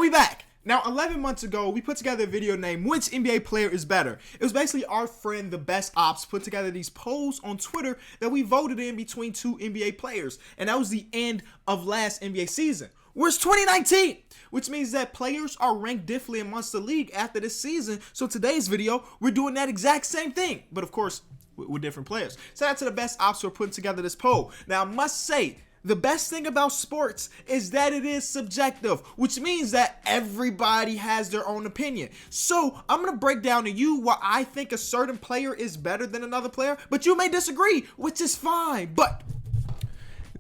we back. Now, 11 months ago, we put together a video named Which NBA Player is Better? It was basically our friend, The Best Ops, put together these polls on Twitter that we voted in between two NBA players. And that was the end of last NBA season. Where's 2019? Which means that players are ranked differently amongst the league after this season. So today's video, we're doing that exact same thing. But of course, with different players. Shout out to The Best Ops for putting together this poll. Now, I must say, the best thing about sports is that it is subjective, which means that everybody has their own opinion. So I'm going to break down to you why I think a certain player is better than another player, but you may disagree, which is fine. But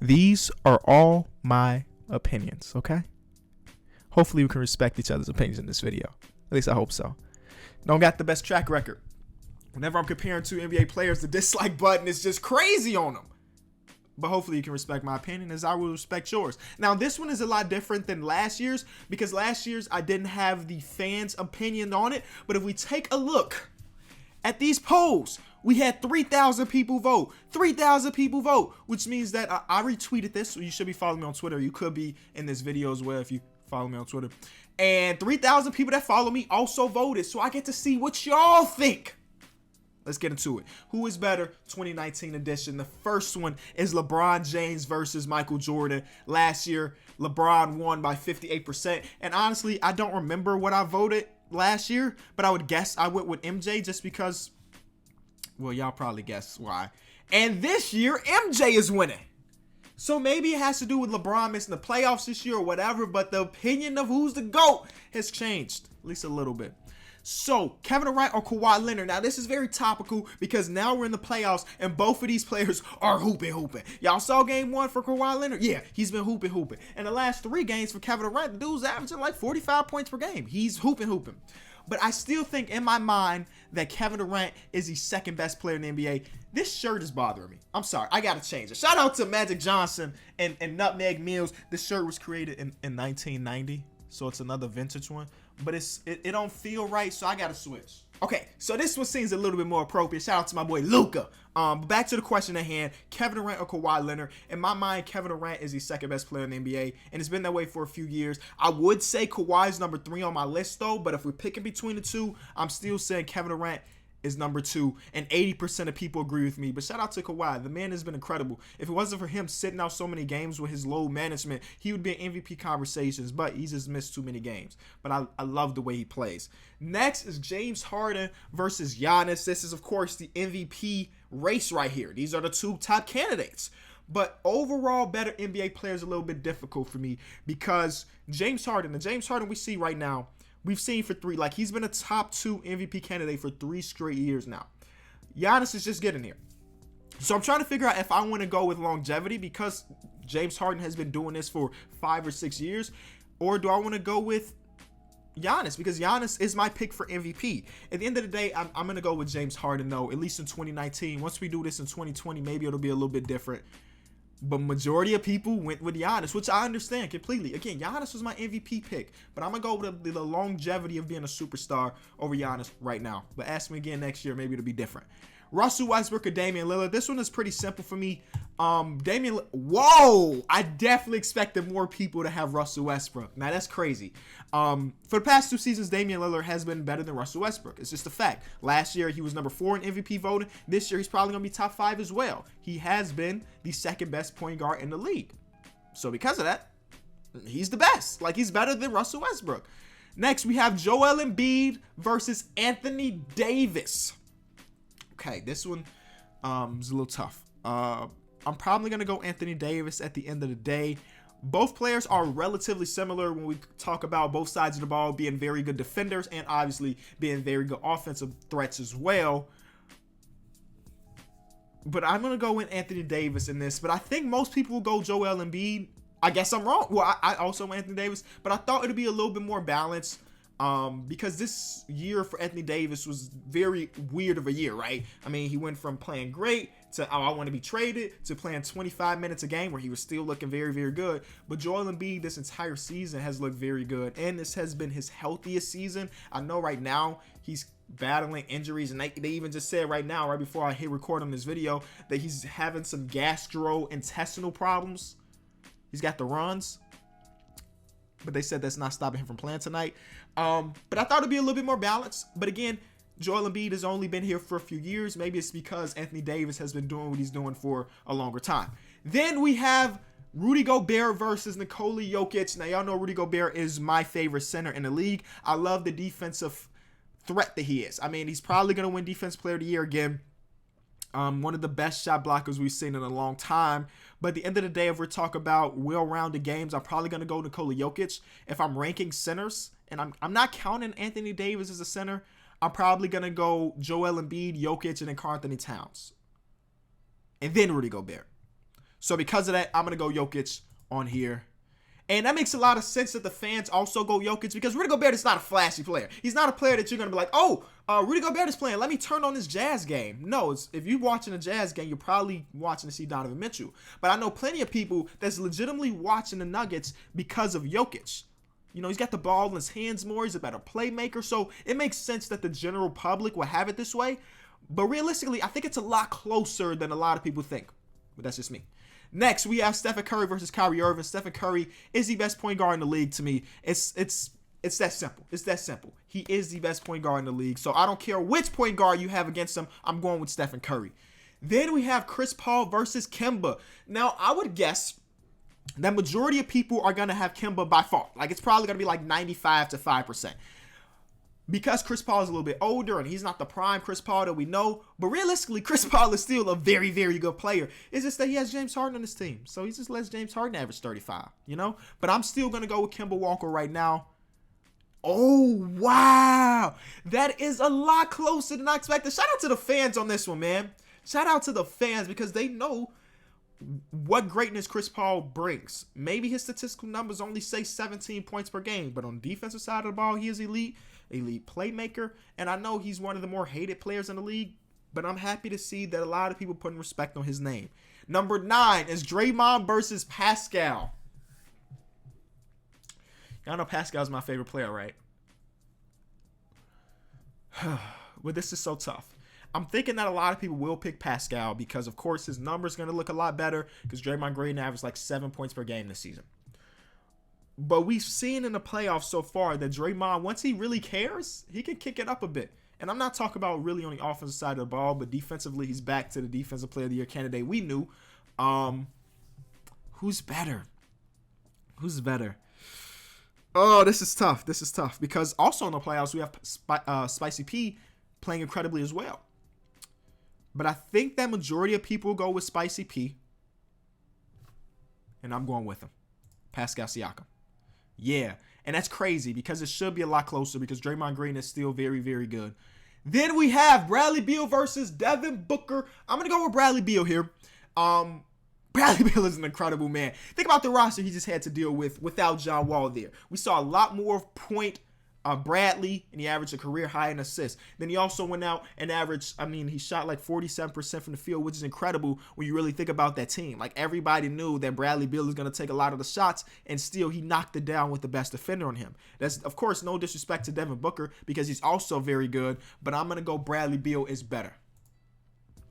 these are all my opinions, okay? Hopefully we can respect each other's opinions in this video. At least I hope so. Don't got the best track record. Whenever I'm comparing two NBA players, the dislike button is just crazy on them. But hopefully you can respect my opinion as I will respect yours. Now, this one is a lot different than last year's because last year's I didn't have the fans' opinion on it. But if we take a look at these polls, we had 3,000 people vote. 3,000 people vote, which means that I retweeted this. So you should be following me on Twitter. You could be in this video as well if you follow me on Twitter. And 3,000 people that follow me also voted. So I get to see what y'all think. Let's get into it. Who is better? 2019 edition. The first one is LeBron James versus Michael Jordan. Last year, LeBron won by 58%. And honestly, I don't remember what I voted last year, but I would guess I went with MJ just because, well, y'all probably guess why. And this year, MJ is winning. So maybe it has to do with LeBron missing the playoffs this year or whatever, but the opinion of who's the GOAT has changed, at least a little bit. So, Kevin Durant or Kawhi Leonard? Now, this is very topical because now we're in the playoffs and both of these players are hooping. Y'all saw game one for Kawhi Leonard? Yeah, he's been hooping. And the last 3 games for Kevin Durant, the dude's averaging like 45 points per game. He's hooping. But I still think in my mind that Kevin Durant is the second best player in the NBA. This shirt is bothering me. I'm sorry. I got to change it. Shout out to Magic Johnson and Nutmeg Mills. This shirt was created in 1990. So it's another vintage one. But it don't feel right, so I gotta switch. Okay, so this one seems a little bit more appropriate. Shout out to my boy Luka. But back to the question at hand: Kevin Durant or Kawhi Leonard? In my mind, Kevin Durant is the second best player in the NBA, and it's been that way for a few years. I would say Kawhi's number 3 on my list though, but if we're picking between the two, I'm still saying Kevin Durant is number 2, and 80% of people agree with me. But shout out to Kawhi. The man has been incredible. If it wasn't for him sitting out so many games with his load management, he would be in MVP conversations, but he's just missed too many games. But I love the way he plays. Next is James Harden versus Giannis. This is, of course, the MVP race right here. These are the 2 top candidates. But overall, better NBA player is a little bit difficult for me because James Harden, the James Harden we see right now, we've seen for 3, like he's been a top 2 MVP candidate for 3 straight years now. Giannis is just getting here. So I'm trying to figure out if I want to go with longevity because James Harden has been doing this for 5 or 6 years, or do I want to go with Giannis because Giannis is my pick for MVP. At the end of the day, I'm going to go with James Harden though, at least in 2019. Once we do this in 2020, maybe it'll be a little bit different. But majority of people went with Giannis, which I understand completely. Again, Giannis was my MVP pick, but I'm going to go with the longevity of being a superstar over Giannis right now. But ask me again next year, maybe it'll be different. Russell Westbrook or Damian Lillard? This one is pretty simple for me. Whoa! I definitely expected more people to have Russell Westbrook. Now, that's crazy. For the past 2 seasons, Damian Lillard has been better than Russell Westbrook. It's just a fact. Last year, he was number 4 in MVP voting. This year, he's probably going to be top 5 as well. He has been the second best point guard in the league. So because of that, he's the best. Like, he's better than Russell Westbrook. Next, we have Joel Embiid versus Anthony Davis. Okay, this one is a little tough. I'm probably going to go Anthony Davis at the end of the day. Both players are relatively similar when we talk about both sides of the ball being very good defenders and obviously being very good offensive threats as well. But I'm going to go with Anthony Davis in this. But I think most people will go Joel Embiid. I guess I'm wrong. Well, I also went Anthony Davis, but I thought it would be a little bit more balanced. Because this year for Anthony Davis was very weird of a year, right? I mean, he went from playing great to, oh, I want to be traded, to playing 25 minutes a game where he was still looking very, very good. But Joel Embiid this entire season has looked very good, and this has been his healthiest season. I know right now he's battling injuries, and they even just said right now, right before I hit record on this video, that he's having some gastrointestinal problems. He's got the runs. but they said that's not stopping him from playing tonight. But I thought it'd be a little bit more balanced. But again, Joel Embiid has only been here for a few years. Maybe it's because Anthony Davis has been doing what he's doing for a longer time. Then we have Rudy Gobert versus Nikola Jokic. Now, y'all know Rudy Gobert is my favorite center in the league. I love the defensive threat that he is. I mean, he's probably going to win Defensive Player of the Year again. One of the best shot blockers we've seen in a long time. But at the end of the day, if we're talking about well-rounded games, I'm probably going to go Nikola Jokic. If I'm ranking centers, and I'm not counting Anthony Davis as a center, I'm probably going to go Joel Embiid, Jokic, and then Karl Anthony Towns. And then Rudy Gobert. So because of that, I'm going to go Jokic on here. And that makes a lot of sense that the fans also go Jokic because Rudy Gobert is not a flashy player. He's not a player that you're going to be like, oh, Rudy Gobert is playing. Let me turn on this Jazz game. No, if you're watching a Jazz game, you're probably watching to see Donovan Mitchell. But I know plenty of people that's legitimately watching the Nuggets because of Jokic. You know, he's got the ball in his hands more. He's a better playmaker. So it makes sense that the general public will have it this way. But realistically, I think it's a lot closer than a lot of people think. But that's just me. Next, we have Stephen Curry versus Kyrie Irving. Stephen Curry is the best point guard in the league to me. It's that simple. It's that simple. He is the best point guard in the league. So I don't care which point guard you have against him. I'm going with Stephen Curry. Then we have Chris Paul versus Kemba. Now, I would guess that majority of people are going to have Kemba by far. Like, it's probably going to be like 95 to 5%. Because Chris Paul is a little bit older and he's not the prime Chris Paul that we know. But realistically, Chris Paul is still a very, very good player. It's just that he has James Harden on his team. So he just lets James Harden average 35, you know? But I'm still going to go with Kemba Walker right now. Oh, wow. That is a lot closer than I expected. Shout out to the fans on this one, man. Shout out to the fans because they know what greatness Chris Paul brings. Maybe his statistical numbers only say 17 points per game, but on the defensive side of the ball, he is elite playmaker, and I know he's one of the more hated players in the league, but I'm happy to see that a lot of people putting respect on his name. Number 9 is Draymond versus Pascal. Y'all know Pascal's my favorite player, right? But this is so tough. I'm thinking that a lot of people will pick Pascal because, of course, his number's going to look a lot better because Draymond Green averaged like 7 points per game this season. But we've seen in the playoffs so far that Draymond, once he really cares, he can kick it up a bit. And I'm not talking about really on the offensive side of the ball, but defensively, he's back to the Defensive Player of the Year candidate we knew. Who's better? Who's better? Oh, this is tough. This is tough because also in the playoffs, we have Spicy P playing incredibly as well. But I think that majority of people go with Spicy P. And I'm going with him. Pascal Siakam. Yeah. And that's crazy because it should be a lot closer because Draymond Green is still very, very good. Then we have Bradley Beal versus Devin Booker. I'm going to go with Bradley Beal here. Bradley Beal is an incredible man. Think about the roster he just had to deal with without John Wall there. We saw a lot more point Bradley, and he averaged a career high in assists. Then he also went out and averaged, he shot like 47% from the field, which is incredible when you really think about that team. Like, everybody knew that Bradley Beal is going to take a lot of the shots, and still he knocked it down with the best defender on him. That's, of course, no disrespect to Devin Booker because he's also very good, but I'm going to go Bradley Beal is better.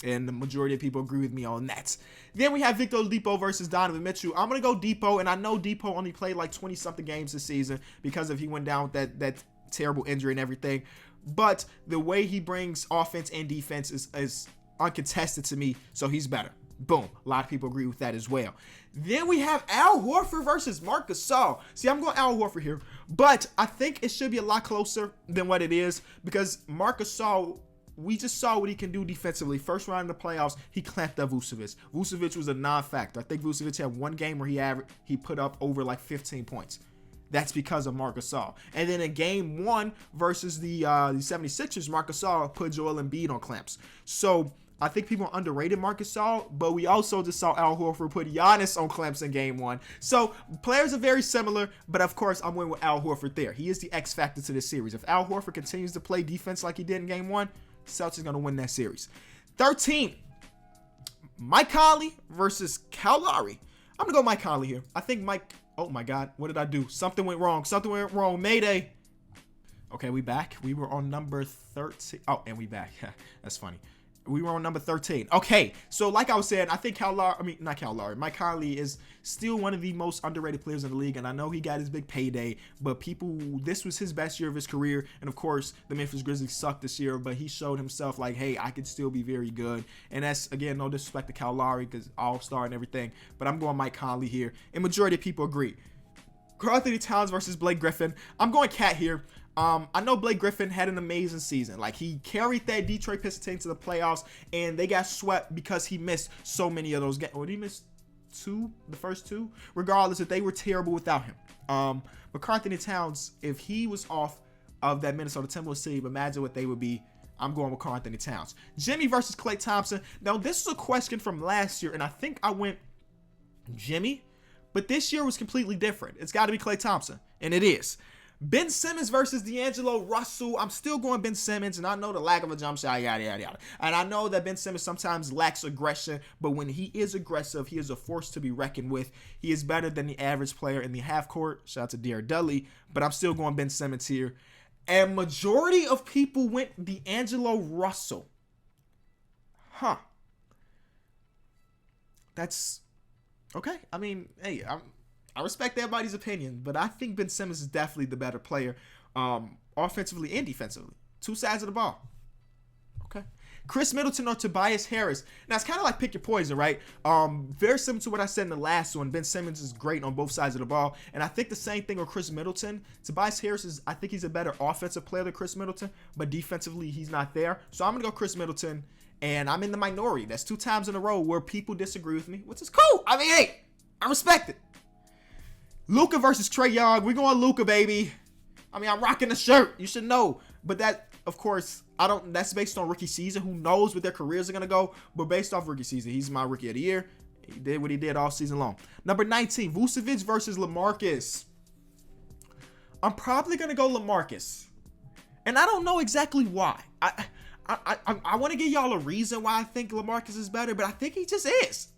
And the majority of people agree with me on that. Then we have Victor Oladipo versus Donovan Mitchell. I'm going to go Depot, and I know Depot only played like 20-something games this season because he went down with that terrible injury and everything. But the way he brings offense and defense is uncontested to me, so he's better. Boom. A lot of people agree with that as well. Then we have Al Horford versus Marc Gasol. See, I'm going Al Horford here, but I think it should be a lot closer than what it is because Marc Gasol, we just saw what he can do defensively. First round in the playoffs, he clamped up Vucevic. Vucevic was a non-factor. I think Vucevic had one game where he put up over like 15 points. That's because of Marc Gasol. And then in game 1 versus the 76ers, Marc Gasol put Joel Embiid on clamps. So I think people underrated Marc Gasol, but we also just saw Al Horford put Giannis on clamps in game 1. So players are very similar, but of course I'm going with Al Horford there. He is the X factor to this series. If Al Horford continues to play defense like he did in game 1, Celtics going to win that series. 13, Mike Conley versus Kyle Lowry. I'm going to go Mike Conley here. I think Mike, oh my God, what did I do? Something went wrong. Something went wrong. Mayday. Okay, we back. We were on number 13. Oh, and we back. That's funny. We were on number 13. Okay, so like I was saying, I think Mike Conley is still one of the most underrated players in the league, and I know he got his big payday, but this was his best year of his career, and of course, the Memphis Grizzlies sucked this year, but he showed himself like, hey, I could still be very good, and that's, again, no disrespect to Kyle Lowry, because all-star and everything, but I'm going Mike Conley here, and majority of people agree. Karl-Anthony Towns versus Blake Griffin. I'm going Cat here. I know Blake Griffin had an amazing season. Like, he carried that Detroit Pistons team to the playoffs, and they got swept because he missed so many of those games. Or did he miss the first two? Regardless, if they were terrible without him. But Karl-Anthony Towns, if he was off of that Minnesota Timberwolves team, imagine what they would be. I'm going with Karl-Anthony Towns. Jimmy versus Klay Thompson. Now, this is a question from last year, and I think I went Jimmy, but this year was completely different. It's got to be Klay Thompson, and it is. Ben Simmons versus D'Angelo Russell. I'm still going Ben Simmons, and I know the lack of a jump shot, yada, yada, yada. And I know that Ben Simmons sometimes lacks aggression, but when he is aggressive, he is a force to be reckoned with. He is better than the average player in the half court. Shout out to Dear Dudley, but I'm still going Ben Simmons here. And majority of people went D'Angelo Russell. That's okay. I mean, hey, I respect everybody's opinion, but I think Ben Simmons is definitely the better player, offensively and defensively. Two sides of the ball. Okay. Chris Middleton or Tobias Harris. Now, it's kind of like pick your poison, right? Very similar to what I said in the last one. Ben Simmons is great on both sides of the ball, and I think the same thing with Chris Middleton. Tobias Harris I think he's a better offensive player than Chris Middleton, but defensively, he's not there. So I'm going to go Chris Middleton, and I'm in the minority. That's 2 times in a row where people disagree with me, which is cool. I mean, hey, I respect it. Luka versus Trae Young. We're going Luka, baby. I mean, I'm rocking the shirt. You should know. But that, of course, that's based on rookie season. Who knows what their careers are going to go? But based off rookie season, he's my rookie of the year. He did what he did all season long. Number 19, Vucevic versus LaMarcus. I'm probably going to go LaMarcus. And I don't know exactly why. I want to give y'all a reason why I think LaMarcus is better, but I think he just is.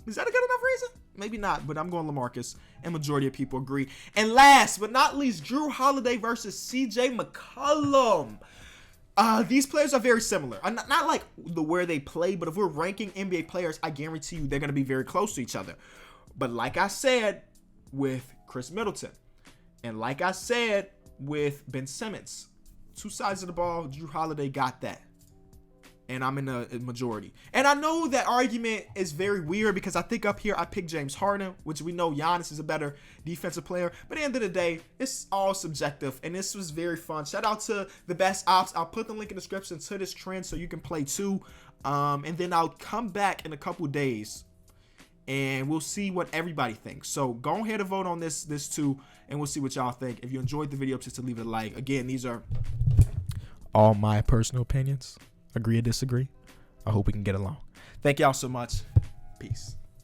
Is that a good enough reason? Maybe not, but I'm going LaMarcus, and majority of people agree. And last but not least, Jrue Holiday versus CJ McCollum. These players are very similar. Not like where they play, but if we're ranking NBA players, I guarantee you they're going to be very close to each other. But like I said with Chris Middleton, and like I said with Ben Simmons, 2 sides of the ball, Jrue Holiday got that. And I'm in the majority. And I know that argument is very weird because I think up here I picked James Harden, which we know Giannis is a better defensive player. But at the end of the day, it's all subjective. And this was very fun. Shout out to the best ops. I'll put the link in the description to this trend so you can play too. And then I'll come back in a couple days and we'll see what everybody thinks. So go ahead and vote on this too, and we'll see what y'all think. If you enjoyed the video, just to leave it a like. Again, these are all my personal opinions. Agree or disagree? I hope we can get along. Thank y'all so much. Peace.